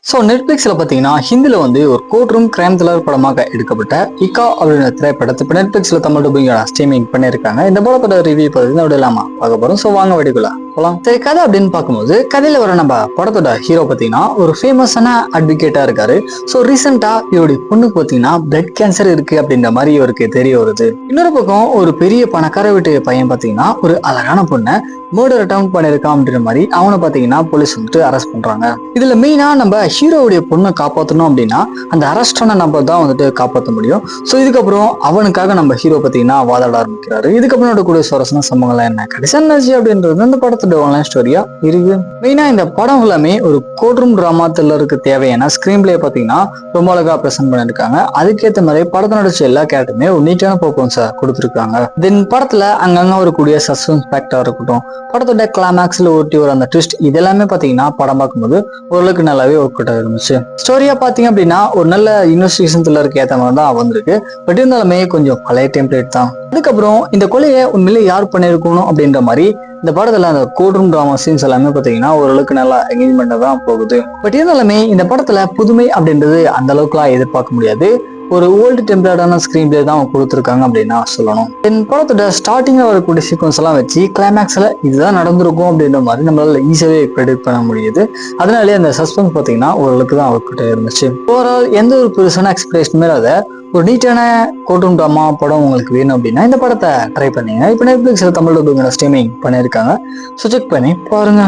So நெட்ஃப்ளிக்ஸில் பார்த்தீங்கன்னா ஹிந்தியில் வந்து ஒரு கோர்ட் ரூம் கிரைம் த்ரில்லர் படமாக எடுக்கப்பட்ட இக்கா அப்படின்ற திரைப்படத்தை இப்போ நெட்ஃப்ளிக்ஸில் தமிழ் டப்பிங்கோட ஸ்ட்ரீமிங் பண்ணியிருக்காங்க. இந்த படத்தோட ரிவ்யூ பார்த்தீங்கன்னா அப்படி இல்லாமல் பார்க்க போகிறோம். ஸோ வாங்க வெடிக்கலாம் போகலாம். சரி, கதை அப்படின்னு பார்க்கும்போது கதையில் வர நம்ம படத்தோட ஹீரோ பார்த்தீங்கன்னா ஒரு ஃபேமஸான அட்வொகேட்டாக இருக்காரு. ஸோ ரீசெண்டாக இவருடைய பொண்ணுக்கு பார்த்தீங்கன்னா பிளட் கேன்சர் இருக்கு அப்படின்ற மாதிரி இவருக்கு தெரிய வருது. இன்னொரு பக்கம் ஒரு பெரிய பணக்கார வீட்டு பையன் பார்த்தீங்கன்னா ஒரு அழகான பொண்ணை மர்டர் அட்டம் பண்ணிருக்கான் அப்படின்ற மாதிரி அவனை பார்த்தீங்கன்னா போலீஸ் வந்துட்டு அரெஸ்ட் பண்றாங்க. இதுல மெயினா நம்ம ஹீரோவுடைய பொண்ணை காப்பாற்றணும் அப்படின்னா அந்த அரெஸ்டான நம்பர் தான் வந்துட்டு காப்பாற்ற முடியும். ஸோ இதுக்கப்புறம் அவனுக்காக நம்ம ஹீரோ பார்த்தீங்கன்னா வாதாட ஆரம்பிக்கிறாரு. இதுக்கப்புறம் நடக்கக்கூடிய சுவாரஸ்யமான சம்பவங்கள் என்ன, கடைசி என்னாச்சு அப்படின்றது அந்த படத்தோட ஆன்லைன் ஸ்டோரியா இருக்கு. மெயினா இந்த படம் எல்லாமே ஒரு கோர்ட் ரூம் டிராமா த்ரில்லருக்கு தேவையான ஸ்கிரீன் பிளே பார்த்தீங்கன்னா ரொம்ப அழகா பிரசென்ட் பண்ணிருக்காங்க. அதுக்கேற்ற மாதிரி படத்தை நடிச்ச எல்லா கேரக்டருமே ஒரு நீட்டான பெர்ஃபார்மன்ஸை கொடுத்துருக்காங்க. தென் படத்துல அங்கங்க வரக்கூடிய சஸ்பென்ஸ் ஃபேக்டரா இருக்கட்டும், படத்தோட கிளைமேக்ஸ்ல ஒட்டி வர அந்த ட்விஸ்ட், இதெல்லாமே பாத்தீங்கன்னா படம் பார்க்கும்போது ஓரளவுக்கு நல்லாவே ஒர்க் அவுட் ஆயிருந்துச்சு. ஸ்டோரியா பாத்தீங்க அப்படின்னா ஒரு நல்ல இன்வெஸ்டிகேஷன் த்ரில்லருக்கு ஏற்ற மாதிரி தான் வந்திருக்கு. பட் இருந்தாலுமே கொஞ்சம் பழைய டெம்ப்ளேட் தான். அதுக்கப்புறம் இந்த கொலையை உண்மையிலே யார் பண்ணிருக்கணும் அப்படின்ற மாதிரி இந்த படத்துல அந்த கோர்ட் ரூம் டிராமா சீன்ஸ் எல்லாமே பாத்தீங்கன்னா ஓரளவுக்கு நல்லா என்கேஜ்மெண்டா தான் போகுது. பட் இருந்தாலுமே இந்த படத்துல புதுமை அப்படின்றது அந்த அளவுக்குலாம் எதிர்பார்க்க முடியாது. ஒரு ஓல்டு டெம்ப்ளேட்டான ஸ்கிரீன் பிளே தான் அவங்க கொடுத்துருக்காங்க அப்படின்னு நான் சொல்லணும். தென் படத்தோட ஸ்டார்டிங்ல வரக்கூடிய சீக்வன்ஸ் எல்லாம் வச்சு கிளைமேக்ஸ்ல இதுதான் நடந்திருக்கும் அப்படின்ற மாதிரி நம்மளால ஈஸியாவே ப்ரெடிக்ட் பண்ண முடியுது. அதனாலே அந்த சஸ்பென்ஸ் பார்த்தீங்கன்னா ஓரளவுக்கு தான் அவர்கிட்ட இருந்துச்சு. ஓவரால் எந்த ஒரு பெருசான எக்ஸ்பிரேஷனுமே இல்லாத ஒரு நீட்டான கோர்ட் ரூம் டிராமா படம் உங்களுக்கு வேணும் அப்படின்னா இந்த படத்தை ட்ரை பண்ணீங்க. இப்போ நெட்ஃப்ளிக்ஸ்ல தமிழ் டப்பிங்கோட ஸ்ட்ரீமிங் பண்ணியிருக்காங்க. ஸோ செக் பண்ணி பாருங்க.